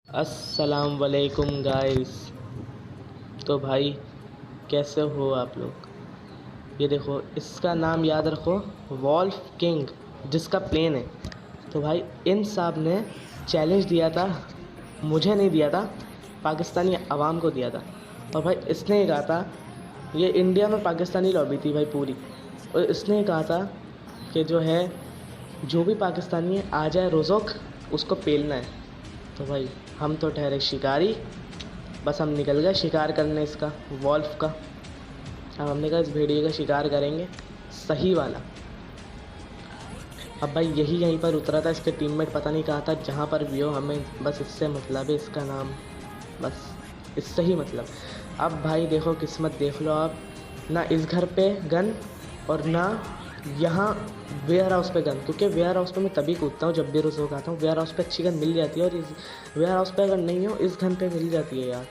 अस्सलाम वालेकुम गाइस। तो भाई कैसे हो आप लोग। ये देखो इसका नाम याद रखो, वॉल्फ किंग, जिसका प्लेन है। तो भाई इन साहब ने चैलेंज दिया था, मुझे नहीं दिया था, पाकिस्तानी अवाम को दिया था। और भाई इसने कहा था, ये इंडिया में पाकिस्तानी लॉबी थी भाई पूरी, और इसने कहा था कि जो है जो भी पाकिस्तानी है आ जाए रोज़ोक, उसको पेलना है। तो भाई हम तो ठहरे शिकारी, बस हम निकल गए शिकार करने इसका, वॉल्फ का। अब हमने कहा इस भेड़िए का शिकार करेंगे, सही वाला। अब भाई यहीं पर उतरा था, इसके टीममेट पता नहीं कहा था, जहाँ पर भी हो हमें बस इससे मतलब है, इसका नाम बस इससे ही मतलब। अब भाई देखो किस्मत देख लो आप, ना इस घर पे गन और ना यहाँ वेयर हाउस पे गन, क्योंकि वेयर हाउस पे मैं तभी कूदता हूँ जब भी रोज़ आता हूँ। वेयर हाउस पे अच्छी गन मिल जाती है, और इस वेयर हाउस पे अगर नहीं हो इस गन पे मिल जाती है यार।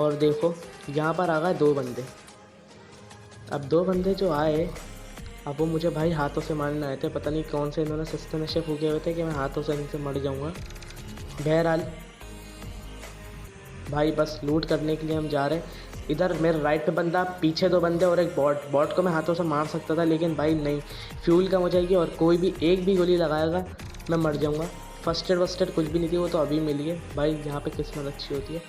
और देखो यहाँ पर आ गए दो बंदे। अब दो बंदे जो आए, अब वो मुझे भाई हाथों से मारने आए थे, पता नहीं कौन से इन्होंने सस्ते नशे फूके हुए थे कि मैं हाथों से इनसे मर जाऊँगा। बहरहाल भाई बस लूट करने के लिए हम जा रहे हैं। इधर मेरे राइट पे बंदा, पीछे दो बंदे और एक बॉट को मैं हाथों से मार सकता था, लेकिन भाई नहीं, फ्यूल कम हो जाएगी और कोई भी एक भी गोली लगाएगा मैं मर जाऊंगा। फर्स्ट एड कुछ भी नहीं थी, वो तो अभी मिली है भाई। यहाँ पे किस्मत अच्छी होती है,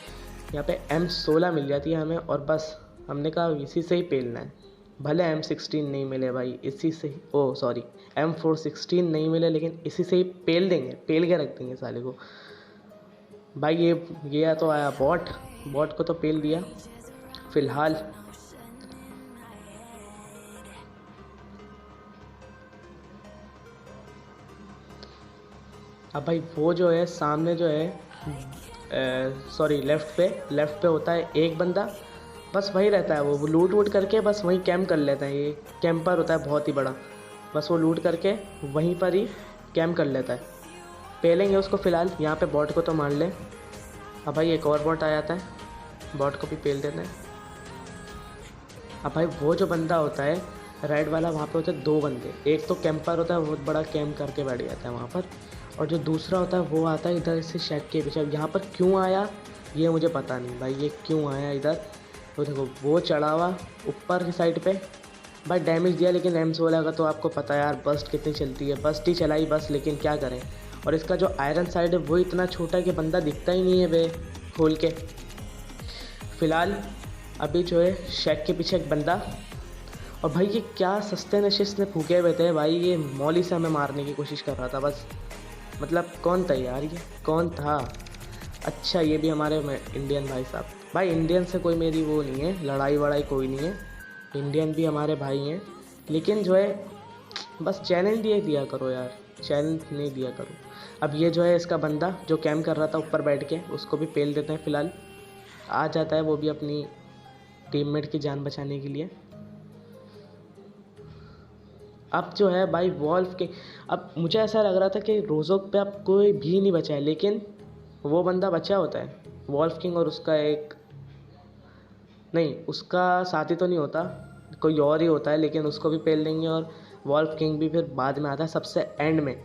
यहाँ पे M16 मिल जाती है हमें, और बस हमने कहा इसी से ही पेलना है। भले M16 नहीं मिले भाई, इसी से ही, ओ सॉरी, M416 नहीं मिले, लेकिन इसी से ही पेल देंगे, पेल के रख देंगे साले को। भाई ये तो आया बॉट को तो पेल दिया फिलहाल। अब भाई वो जो है सामने जो है, सॉरी लेफ़्ट पे होता है एक बंदा, बस वही रहता है, वो लूट वूट करके बस वहीं कैंप कर लेता है। ये कैंपर होता है बहुत ही बड़ा, बस वो लूट करके वहीं पर ही कैंप कर लेता है। पेलेंगे उसको फ़िलहाल, यहाँ पे बॉट को तो मार ले। अब भाई एक और बॉट आ जाता है, बॉट को भी पेल देते हैं। अब भाई वो जो बंदा होता है रेड वाला, वहाँ पे होते हैं दो बंदे, एक तो कैंपर होता है, बहुत बड़ा कैंप करके बैठ जाता है वहाँ पर, और जो दूसरा होता है वो आता है इधर से शेड के पीछे। अब यहाँ पर क्यों आया ये मुझे पता नहीं भाई, ये क्यों आया इधर। तो देखो वो चढ़ा हुआ ऊपर की साइड पे, भाई डैमेज दिया, लेकिन M16 का तो आपको पता है यार बस्ट कितनी चलती है, बस्ट ही चलाई बस, लेकिन क्या करें। और इसका जो आयरन साइड है वो इतना छोटा है कि बंदा दिखता ही नहीं है बे खोल के। फ़िलहाल अभी जो है शेक के पीछे एक बंदा, और भाई ये क्या सस्ते नशे इसने फूके हुए थे भाई, ये मौली से हमें मारने की कोशिश कर रहा था बस। मतलब कौन था यार, ये कौन था। अच्छा ये भी हमारे इंडियन भाई साहब। भाई इंडियन से कोई मेरी वो नहीं है, लड़ाई वड़ाई कोई नहीं है, इंडियन भी हमारे भाई हैं, लेकिन जो है बस चैलेंज दिया करो यार, चैलेंज नहीं दिया करो। अब ये जो है इसका बंदा जो कैम्प कर रहा था ऊपर बैठ के, उसको भी पेल देते हैं फ़िलहाल। आ जाता है वो भी अपनी टीममेट की जान बचाने के लिए। अब जो है भाई वॉल्फ के, अब मुझे ऐसा लग रहा था कि रोज़ोक पे अब कोई भी नहीं बचा है, लेकिन वो बंदा बचा होता है वॉल्फ किंग, और उसका एक नहीं, उसका साथी तो नहीं होता, कोई और ही होता है, लेकिन उसको भी पेल देंगे। और वॉल्फ किंग भी फिर बाद में आता है सबसे एंड में,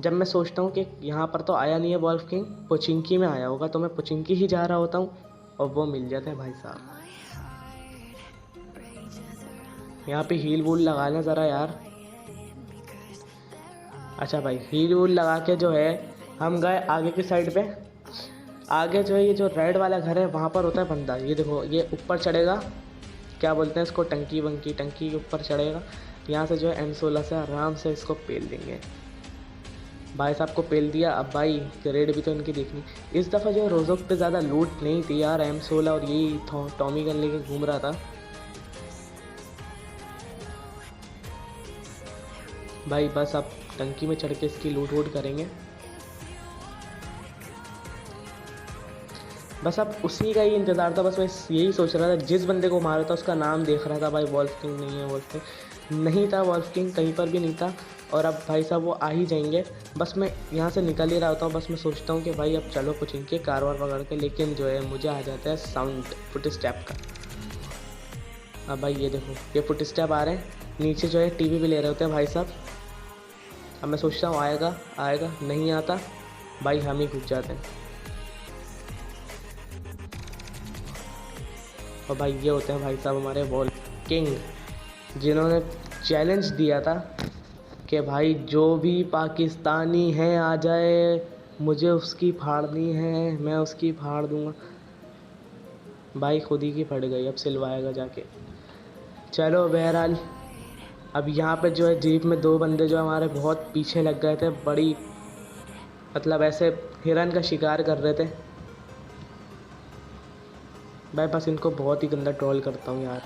जब मैं सोचता हूँ कि यहाँ पर तो आया नहीं है वॉल्फ किंग, पोचिंकी में आया होगा, तो मैं पोचिंकी ही जा रहा होता हूँ, और वो मिल जाते हैं भाई साहब। यहाँ पे हील वूल लगा लें ज़रा यार। अच्छा भाई हील वूल लगा के जो है हम गए आगे की साइड पे। आगे जो है ये जो रेड वाला घर है वहाँ पर होता है बंदा, ये देखो ये ऊपर चढ़ेगा, क्या बोलते हैं इसको, टंकी के ऊपर चढ़ेगा। यहाँ से जो है M16 से आराम से इसको पेल देंगे। भाई साहब को पेल दिया। अब भाई रेड भी तो इनकी देखनी। इस दफ़ा जो रोज़ोक पे ज़्यादा लूट नहीं थी यार, M16 और यही टॉमी गन लेके घूम रहा था भाई। बस अब टंकी में चढ़ के इसकी लूट वूट करेंगे। बस अब उसी का ही इंतज़ार था, बस मैं यही सोच रहा था, जिस बंदे को मारा था उसका नाम देख रहा था भाई, वॉल्फ किंग नहीं है, वॉल्फ किंग नहीं था, वॉल्फ किंग कहीं पर भी नहीं था। और अब भाई साहब वो आ ही जाएंगे, बस मैं यहाँ से निकल ही रहा होता हूँ, बस मैं सोचता हूँ कि भाई अब चलो कुछ इनके कारवार पकड़ के, लेकिन जो है मुझे आ जाता है साउंड फुट स्टेप का। अब भाई ये देखो ये फुट स्टेप आ रहे हैं, नीचे जो है टीवी भी ले रहे होते हैं भाई साहब। अब मैं सोचता हूँ आएगा नहीं आता, भाई हम ही घुस जाते हैं। और भाई ये होते हैं भाई साहब हमारे वॉल किंग, जिन्होंने चैलेंज दिया था कि भाई जो भी पाकिस्तानी है आ जाए, मुझे उसकी फाड़नी है, मैं उसकी फाड़ दूंगा। भाई खुद ही की फट गई, अब सिलवाएगा जाके। चलो बहरहाल, अब यहाँ पे जो है जीप में 2 बंदे जो हमारे बहुत पीछे लग गए थे, बड़ी मतलब ऐसे हिरन का शिकार कर रहे थे। भाई बस इनको बहुत ही गंदा ट्रोल करता हूँ यार।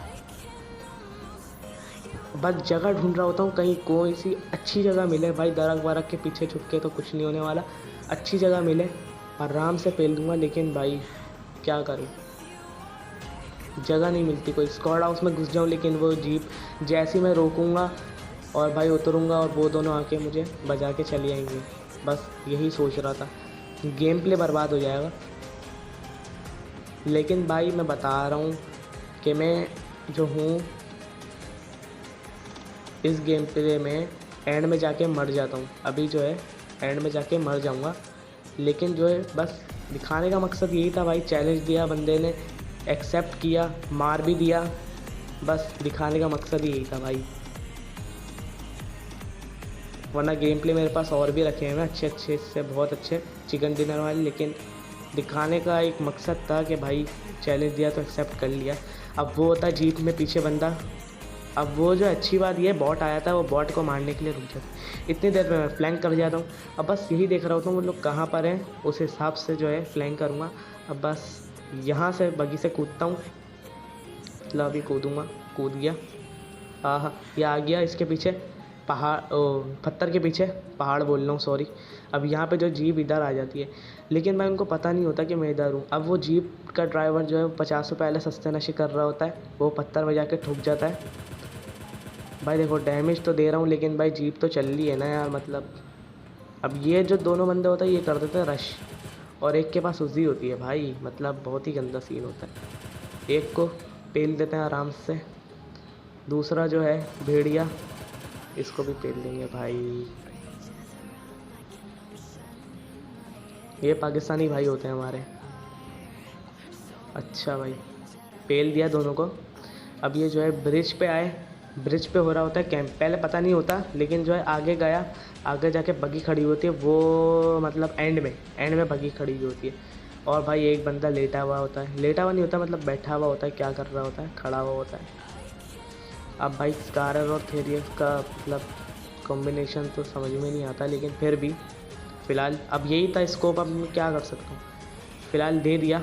बस जगह ढूंढ रहा होता हूँ, कहीं कोई सी अच्छी जगह मिले भाई। दरख्त वरख के पीछे छुप के तो कुछ नहीं होने वाला, अच्छी जगह मिले आराम से पेल दूंगा। लेकिन भाई क्या करूँ, जगह नहीं मिलती। कोई स्क्वाड हाउस में घुस जाऊँ, लेकिन वो जीप जैसे ही मैं रोकूँगा और भाई उतरूँगा और वो दोनों आके मुझे बजा के चली आएंगे। बस यही सोच रहा था, गेम प्ले बर्बाद हो जाएगा। लेकिन भाई मैं बता रहा हूँ कि मैं जो हूँ इस गेम प्ले में एंड में जाके मर जाता हूँ। अभी जो है एंड में जाके मर जाऊँगा। लेकिन जो है बस दिखाने का मकसद यही था भाई, चैलेंज दिया बंदे ने, एक्सेप्ट किया, मार भी दिया। बस दिखाने का मकसद यही था भाई, वरना गेम प्ले मेरे पास और भी रखे हैं अच्छे अच्छे, इससे बहुत अच्छे चिकन डिनर वाले। लेकिन दिखाने का एक मकसद था कि भाई चैलेंज दिया तो एक्सेप्ट कर लिया। अब वो होता है जीप में पीछे बंदा। अब वो जो अच्छी बात ये बॉट आया था, वो बॉट को मारने के लिए रुक जाता, इतनी देर में मैं फ्लैंक कर जाता हूँ। अब बस यही देख रहा होता हूँ वो लोग कहाँ पर हैं, उस हिसाब से जो है फ्लैंक करूँगा। अब बस यहाँ से बगी से कूदता हूँ, मतलब अभी कूदूँगा, कूद गया। हाँ, ये आ गया इसके पीछे पहाड़, पत्थर के पीछे, पहाड़ बोल रहा हूँ सॉरी। अब यहाँ पे जो जीप इधर आ जाती है, लेकिन भाई उनको पता नहीं होता कि मैं इधर हूँ। अब वो जीप का ड्राइवर जो है 50 रुपये पहले सस्ते नशे कर रहा होता है, वो पत्थर में जाके ठुक जाता है। भाई देखो डैमेज तो दे रहा हूँ, लेकिन भाई जीप तो चल रही है ना यार, मतलब। अब ये जो दोनों बंदे होते हैं ये कर देते हैं रश, और एक के पास उजी होती है भाई, मतलब बहुत ही गंदा सीन होता है। एक को पेल देते हैं आराम से, दूसरा जो है भेड़िया, इसको भी पेल देंगे भाई। ये पाकिस्तानी भाई होते हैं हमारे। अच्छा भाई पेल दिया दोनों को। अब ये जो है ब्रिज पे आए, ब्रिज पे हो रहा होता है कैंप, पहले पता नहीं होता, लेकिन जो है आगे गया, आगे जाके बगी खड़ी होती है, वो मतलब एंड में बगी खड़ी होती है। और भाई एक बंदा लेटा हुआ होता है, लेटा हुआ नहीं होता मतलब बैठा हुआ होता है, क्या कर रहा होता है, खड़ा हुआ होता है। अब भाई स्कारर और थेरियस का मतलब कॉम्बिनेशन तो समझ में नहीं आता, लेकिन फिर भी फ़िलहाल अब यही था स्कोप, अब मैं क्या कर सकता हूँ, फ़िलहाल दे दिया।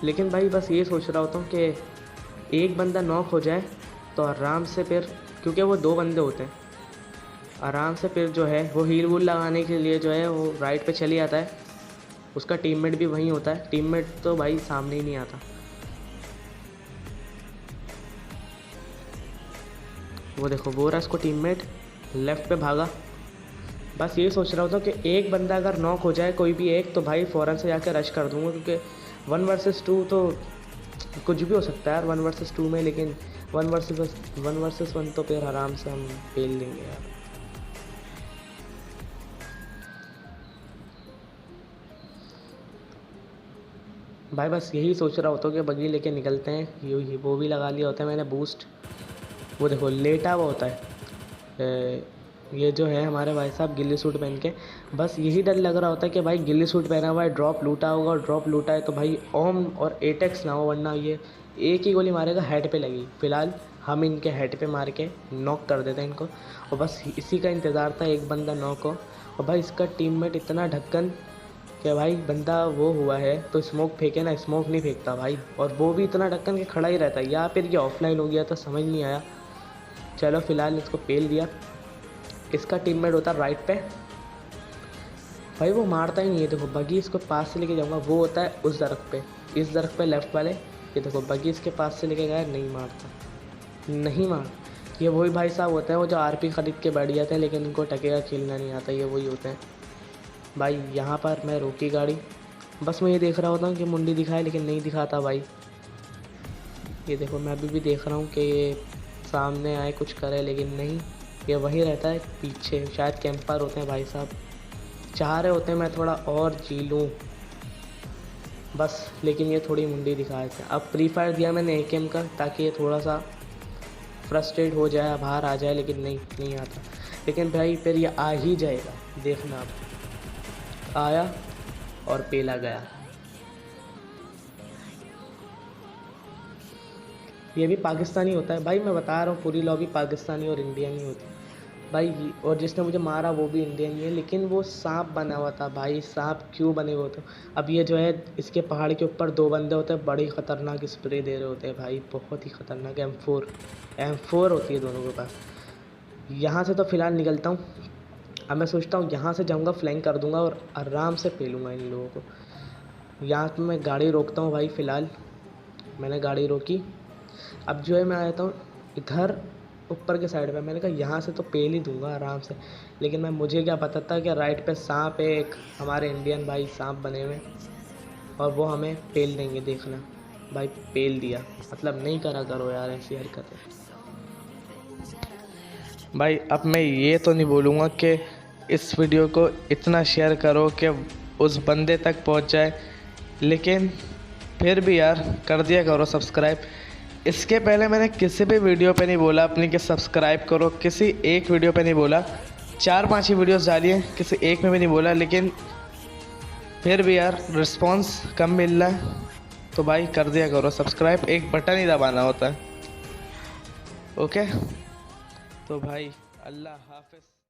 लेकिन भाई बस ये सोच रहा होता हूँ कि एक बंदा नॉक हो जाए तो आराम से फिर, क्योंकि वो 2 बंदे होते हैं, आराम से फिर जो है वो हील वूल लगाने के लिए जो है वो राइट पे चली आता है। उसका टीममेट भी वहीं होता है, टीममेट तो भाई सामने ही नहीं आता। वो देखो वो रहा इसको टीममेट, लेफ़्ट पे भागा। बस ये सोच रहा होता हूँ कि एक बंदा अगर नॉक हो जाए कोई भी एक, तो भाई फ़ौरन से जाकर रश कर दूँगा, क्योंकि 1 वर्सेस 2 तो कुछ भी हो सकता है यार 1 वर्सेस 2 में। लेकिन 1 वर्सेस 1 तो फिर आराम से हम पेल लेंगे यार। भाई बस यही सोच रहा होता हूँ कि बगी लेके निकलते हैं। वो भी लगा लिया होता है मैंने बूस्ट। वो देखो लेटा हुआ होता है, ये जो है हमारे भाई साहब गिल्ली सूट पहन के। बस यही डर लग रहा होता है कि भाई गिल्ली सूट पहना हुआ है, ड्रॉप लूटा होगा, और ड्रॉप लूटा है तो भाई ओम और एटेक्स ना हो, वरना ये एक ही गोली मारेगा, हेड पे लगी। फ़िलहाल हम इनके हेड पे मार के नॉक कर देते हैं इनको, और बस इसी का इंतज़ार था, एक बंदा नॉक हो। और भाई इसका टीममेट इतना ढक्कन कि भाई बंदा वो हुआ है तो स्मोक फेंके ना, स्मोक नहीं फेंकता भाई, और वो भी इतना ढक्कन के खड़ा ही रहता है। या फिर ये ऑफलाइन हो गया तो समझ नहीं आया। चलो फ़िलहाल इसको पेल दिया। इसका टीममेट होता है राइट पे, भाई वो मारता ही नहीं है। देखो बगी इसको पास से लेके जाऊंगा, वो होता है उस दरख्त पे, इस दरख्त पे लेफ्ट वाले। ये देखो बगी इसके पास से लेके गया, नहीं मारता, नहीं मार। ये वही भाई साहब होते हैं वो जो आरपी ख़रीद के बैठ जाते हैं, लेकिन उनको टकेगा खेलना नहीं आता, ये वही होते हैं भाई। यहाँ पर मैं रोकी गाड़ी, बस मैं ये देख रहा होता हूँ कि मुंडी दिखाए, लेकिन नहीं दिखाता भाई। ये देखो मैं अभी भी देख रहा हूँ कि ये सामने आए कुछ करे, लेकिन नहीं, ये वहीं रहता है पीछे। शायद कैंपर होते हैं भाई साहब, चाह रहे होते हैं मैं थोड़ा और जी लूँ। बस। लेकिन ये थोड़ी मुंडी दिखाए थे। अब फ्री फायर दिया मैंने AKM का, ताकि ये थोड़ा सा फ्रस्ट्रेट हो जाए, बाहर आ जाए, लेकिन नहीं आता। लेकिन भाई फिर ये आ ही जाएगा, देखना आप। आया और पेला गया। ये भी पाकिस्तानी होता है भाई, मैं बता रहा हूँ, पूरी लॉबी पाकिस्तानी और इंडियन ही होती है भाई। और जिसने मुझे मारा वो भी इंडियन ही है, लेकिन वो सांप बना हुआ था भाई। सांप क्यों बने हुए थे? अब ये जो है, इसके पहाड़ के ऊपर 2 बंदे होते हैं, बड़ी ख़तरनाक स्प्रे दे रहे होते हैं भाई, बहुत ही ख़तरनाक। M4 होती है दोनों के पास। यहाँ से तो फ़िलहाल निकलता हूँ। अब मैं सोचता हूँ यहाँ से जाऊँगा, फ्लैंक कर दूँगा और आराम से पेलूँगा इन लोगों को। यहाँ पे मैं गाड़ी रोकता हूँ भाई, फ़िलहाल मैंने गाड़ी रोकी। अब जो है मैं आया था इधर ऊपर के साइड पे, मैंने कहा यहाँ से तो पेल ही दूंगा आराम से। लेकिन मुझे क्या पता था कि राइट पे सांप है, एक हमारे इंडियन भाई सांप बने हुए, और वो हमें पेल देंगे, देखना भाई। पेल दिया, मतलब नहीं करा करो यार ऐसी हरकतें भाई। अब मैं ये तो नहीं बोलूँगा कि इस वीडियो को इतना शेयर करो कि उस बंदे तक पहुँच जाए, लेकिन फिर भी यार कर दिया करो सब्सक्राइब। इसके पहले मैंने किसी भी वीडियो पे नहीं बोला अपनी कि सब्सक्राइब करो, किसी एक वीडियो पे नहीं बोला। 4-5 ही वीडियोस डाली हैं, किसी एक में भी नहीं बोला, लेकिन फिर भी यार रिस्पांस कम मिल रहा है। तो भाई कर दिया करो सब्सक्राइब, एक बटन ही दबाना होता है। ओके, तो भाई अल्लाह हाफिज़।